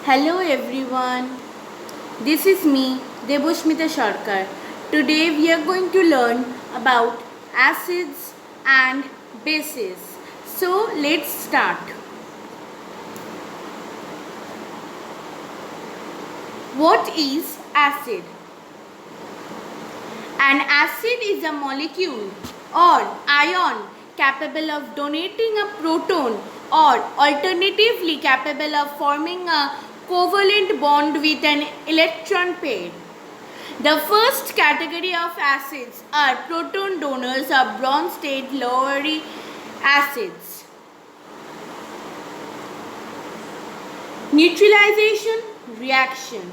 Hello everyone, this is me Debusmita Sarkar. Today we are going to learn about acids and bases. So let's start. What is acid? An acid is a molecule or ion capable of donating a proton or alternatively capable of forming a covalent bond with an electron pair. The first category of acids are proton donors or Bronsted Lowry acids. Neutralization reaction.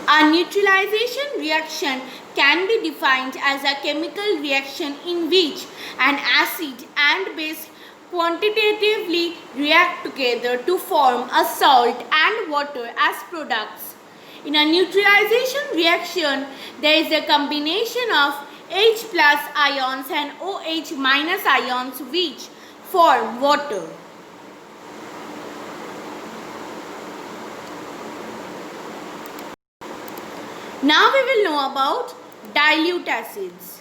A neutralization reaction can be defined as a chemical reaction in which an acid and base quantitatively react together to form a salt and water as products. In a neutralization reaction, there is a combination of H plus ions and OH minus ions which form water. Now we will know about dilute acids.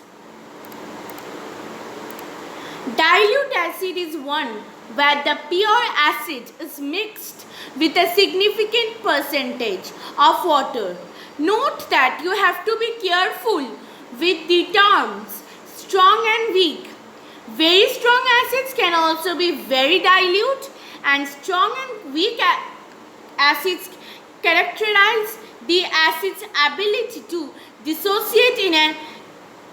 Dilute acid is one where the pure acid is mixed with a significant percentage of water. Note that you have to be careful with the terms strong and weak. Very strong acids can also be very dilute, and strong and weak acids characterize the acid's ability to dissociate in an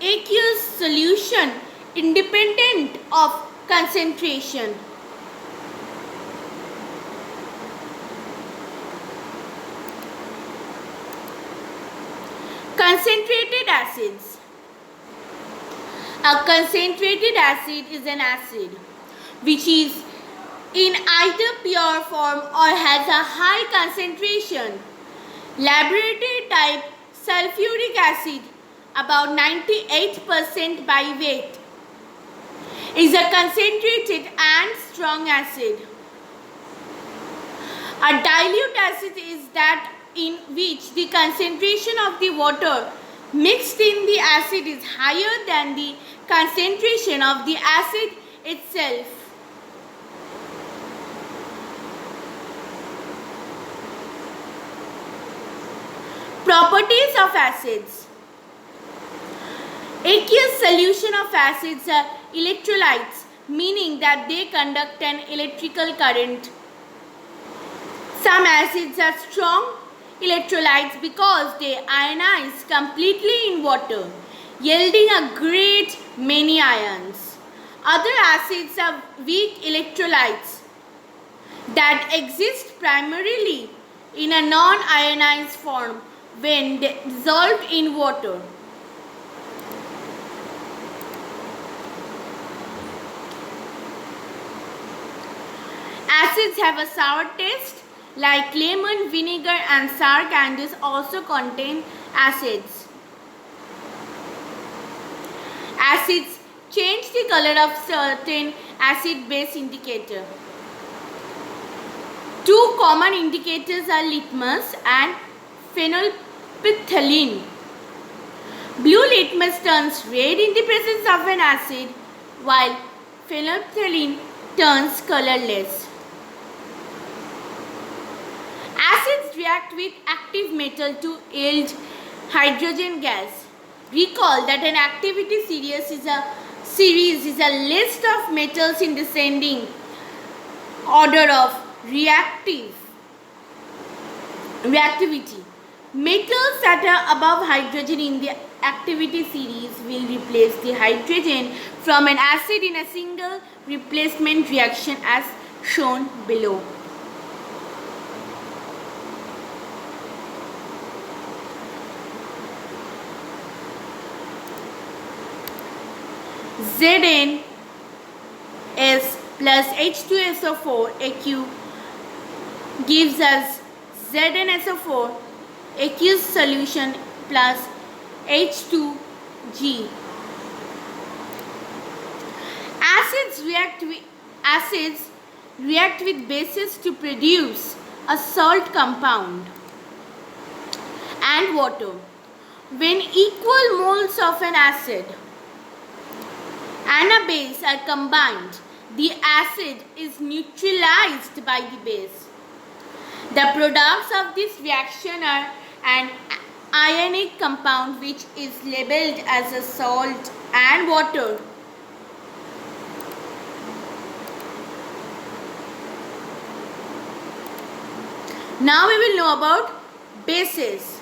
aqueous solution independent of concentration. Concentrated acids. A concentrated acid is an acid which is in either pure form or has a high concentration. Laboratory type sulfuric acid, about 98% by weight, is a concentrated and strong acid. A dilute acid is that in which the concentration of the water mixed in the acid is higher than the concentration of the acid itself. Properties of acids. Aqueous solution of acids are electrolytes, meaning that they conduct an electrical current. Some acids are strong electrolytes because they ionize completely in water, yielding a great many ions. Other acids are weak electrolytes that exist primarily in a non-ionized form when dissolved in water. Acids have a sour taste, like lemon, vinegar and sour candies also contain acids. Acids change the color of certain acid-base indicator. Two common indicators are litmus and phenolphthalein. Blue litmus turns red in the presence of an acid, while phenolphthalein turns colorless. Acids react with active metal to yield hydrogen gas. Recall that an activity series is a list of metals in descending order of reactivity. Metals that are above hydrogen in the activity series will replace the hydrogen from an acid in a single replacement reaction as shown below. Zn S plus H2SO4 aqueous gives us ZnSO4 aqueous solution plus H2G. Acids react with bases to produce a salt compound and water. When equal moles of an acid and a base are combined, the acid is neutralized by the base. The products of this reaction are an ionic compound which is labeled as a salt and water. Now we will know about bases.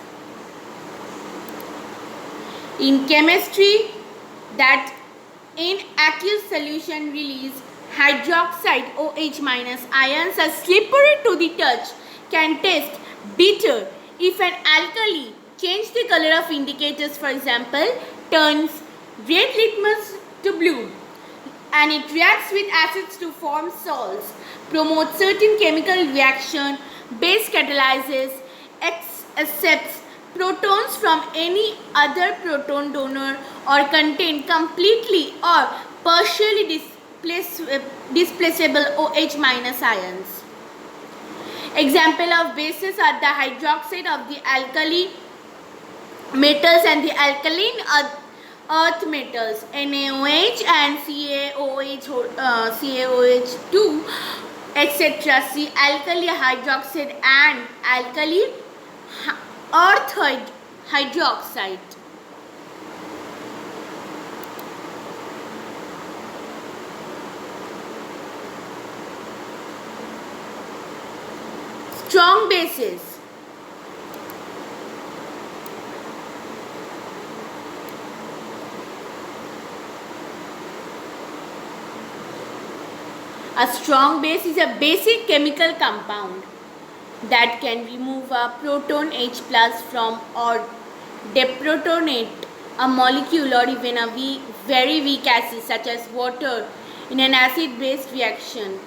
In chemistry, that in aqueous solution release hydroxide OH minus ions are slippery to the touch, can taste bitter if an alkali change the color of indicators, for example, turns red litmus to blue, and it reacts with acids to form salts, promotes certain chemical reaction, base catalyzes, accepts protons from any other proton donor, or contain completely or partially displaceable OH minus ions. Example of bases are the hydroxide of the alkali metals and the alkaline earth metals NaOH and CaOH2, etc. See alkali hydroxide and alkali earth hydroxide. Strong bases. A strong base is a basic chemical compound that can remove a proton H plus from or deprotonate a molecule or even a very weak acid such as water in an acid-base reaction.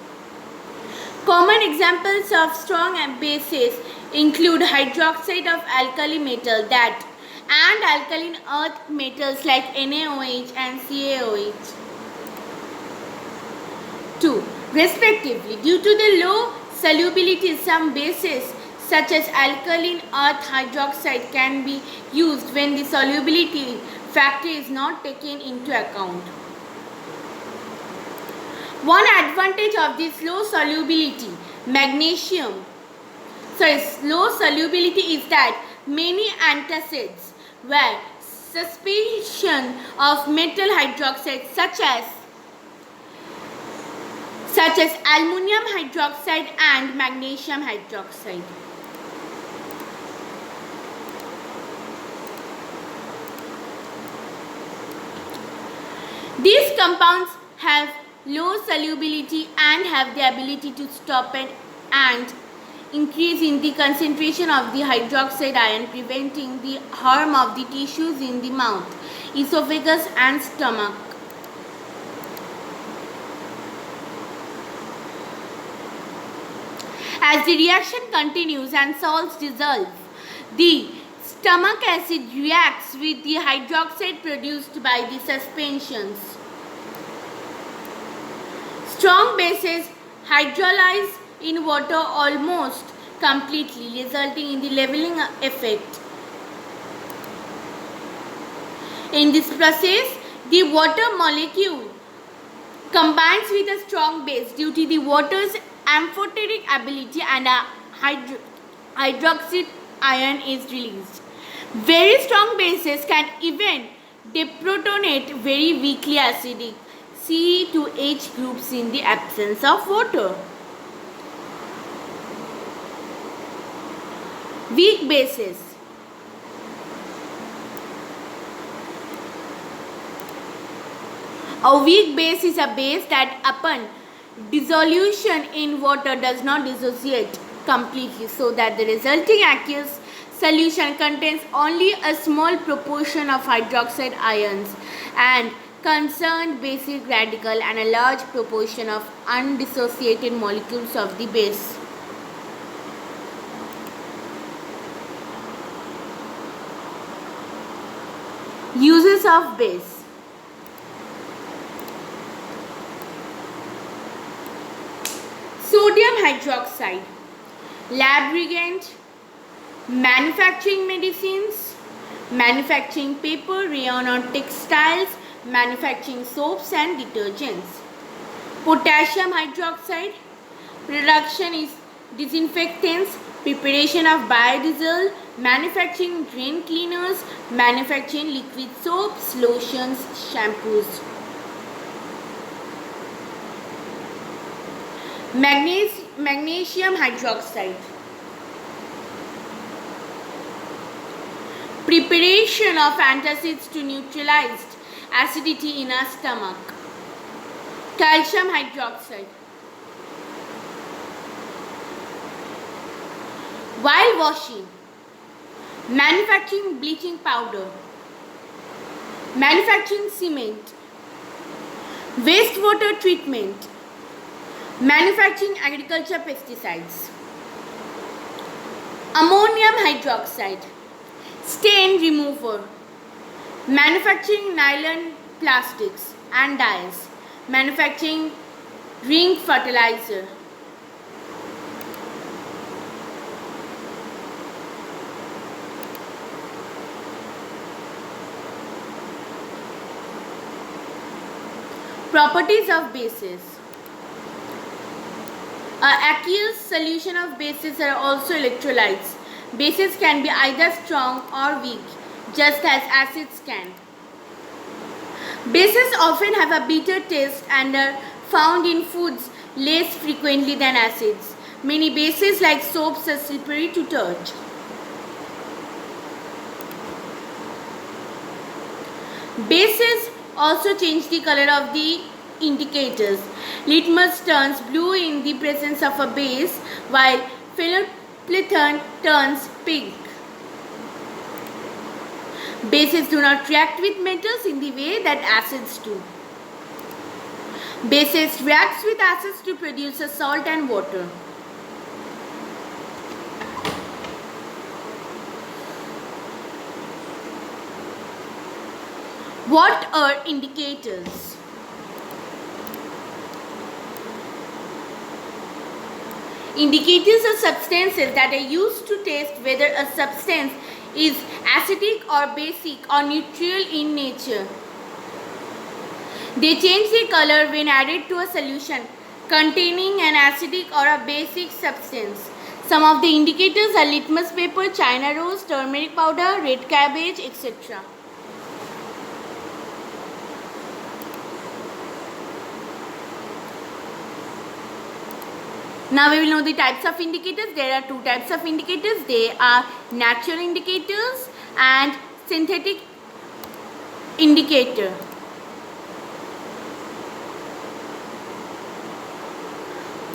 Common examples of strong bases include hydroxide of alkali metal that and alkaline earth metals like NaOH and CaOH. 2. Respectively, due to the low solubility, some bases such as alkaline earth hydroxide can be used when the solubility factor is not taken into account. One advantage of this low solubility is that many antacids were suspension of metal hydroxide such as aluminum hydroxide and magnesium hydroxide. These compounds have low solubility and have the ability to stop and increase in the concentration of the hydroxide ion, preventing the harm of the tissues in the mouth, esophagus and stomach. As the reaction continues and salts dissolve, the stomach acid reacts with the hydroxide produced by the suspensions. Strong bases hydrolyze in water almost completely, resulting in the leveling effect. In this process, the water molecule combines with a strong base due to the water's amphoteric ability, and a hydroxide ion is released. Very strong bases can even deprotonate very weakly acidic C2H groups in the absence of water. Weak bases. A weak base is a base that upon dissolution in water does not dissociate completely, so that the resulting aqueous solution contains only a small proportion of hydroxide ions and concerned basic radical and a large proportion of undissociated molecules of the base. Uses of base. Sodium hydroxide, lab reagent, manufacturing medicines, manufacturing paper, rayon or textiles, manufacturing soaps and detergents. Potassium hydroxide, production is disinfectants, preparation of biodiesel, manufacturing drain cleaners, manufacturing liquid soaps, lotions, shampoos. Magnesium hydroxide, preparation of antacids to neutralize acidity in our stomach. Calcium hydroxide, while washing, manufacturing bleaching powder, manufacturing cement, wastewater treatment, manufacturing agriculture pesticides. Ammonium hydroxide, stain remover, manufacturing nylon plastics and dyes, manufacturing ring fertilizer. Properties of bases. Aqueous solution of bases are also electrolytes. Bases can be either strong or weak, just as acids can. Bases often have a bitter taste and are found in foods less frequently than acids. Many bases like soaps are slippery to touch. Bases also change the color of the indicators. Litmus turns blue in the presence of a base, while phenolphthalein turns pink. Bases do not react with metals in the way that acids do. Bases react with acids to produce a salt and water. What are indicators? Indicators are substances that are used to test whether a substance is acidic or basic or neutral in nature. They change their color when added to a solution containing an acidic or a basic substance. Some of the indicators are litmus paper, China rose, turmeric powder, red cabbage, etc. Now we will know the types of indicators. There are two types of indicators. They are natural indicators and synthetic indicator.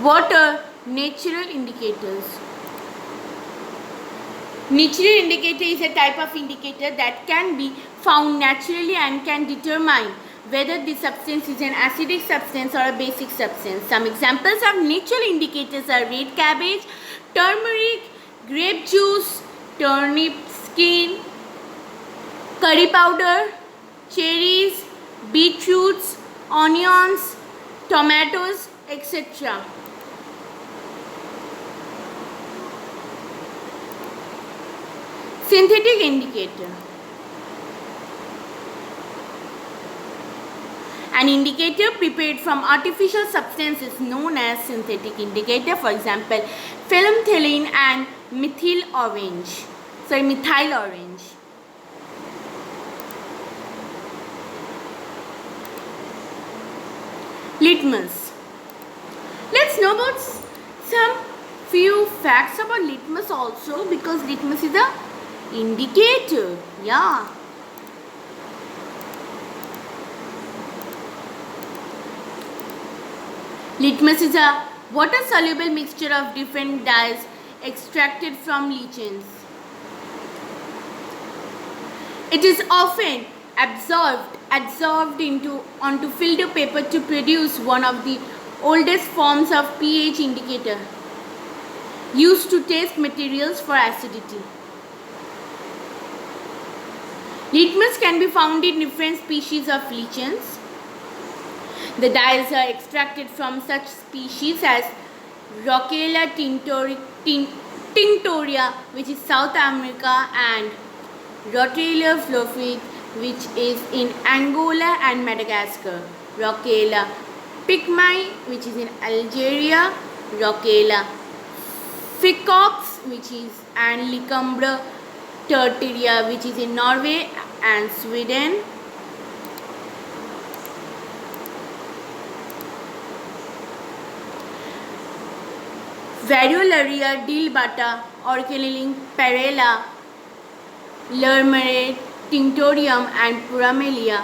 What are natural indicators? Natural indicator is a type of indicator that can be found naturally and can determine whether the substance is an acidic substance or a basic substance. Some examples of natural indicators are red cabbage, turmeric, grape juice, turnip skin, curry powder, cherries, beetroots, onions, tomatoes, etc. Synthetic indicator. An indicator prepared from artificial substance is known as synthetic indicator. For example, phenolphthalein and methyl orange. Litmus. Let's know about some few facts about litmus also, because litmus is a indicator. Yeah. Litmus is a water-soluble mixture of different dyes extracted from lichens. It is often absorbed onto filter paper to produce one of the oldest forms of pH indicator used to test materials for acidity. Litmus can be found in different species of lichens. The dyes are extracted from such species as Rockella tinctoria, which is South America, and Rotella fluofi, which is in Angola and Madagascar. Rockella pygmae, which is in Algeria. Rockella ficox, which is, and Licumbra tertiaria, which is in Norway and Sweden. Variolaria dilbata, Orchilling parella, Lermere, Tinctorium and Puramelia.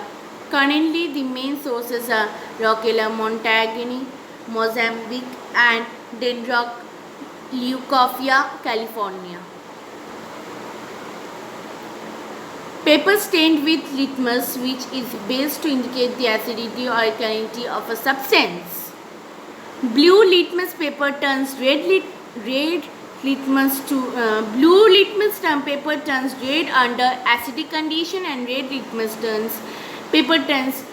Currently, the main sources are Rockella montagni, Mozambique, and Dendroc leucophia, California. Paper stained with litmus, which is based to indicate the acidity or alkalinity of a substance. Blue litmus paper turns blue litmus paper turns red under acidic condition, and red litmus paper turns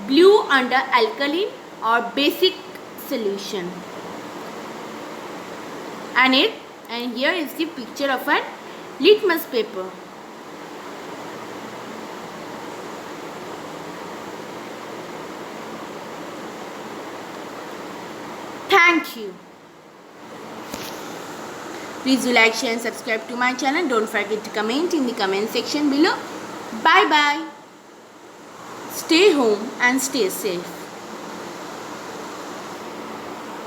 blue under alkaline or basic solution. And here is the picture of a litmus paper. Thank you. Please do like, share and subscribe to my channel. Don't forget to comment in the comment section below. Bye bye. Stay home and stay safe.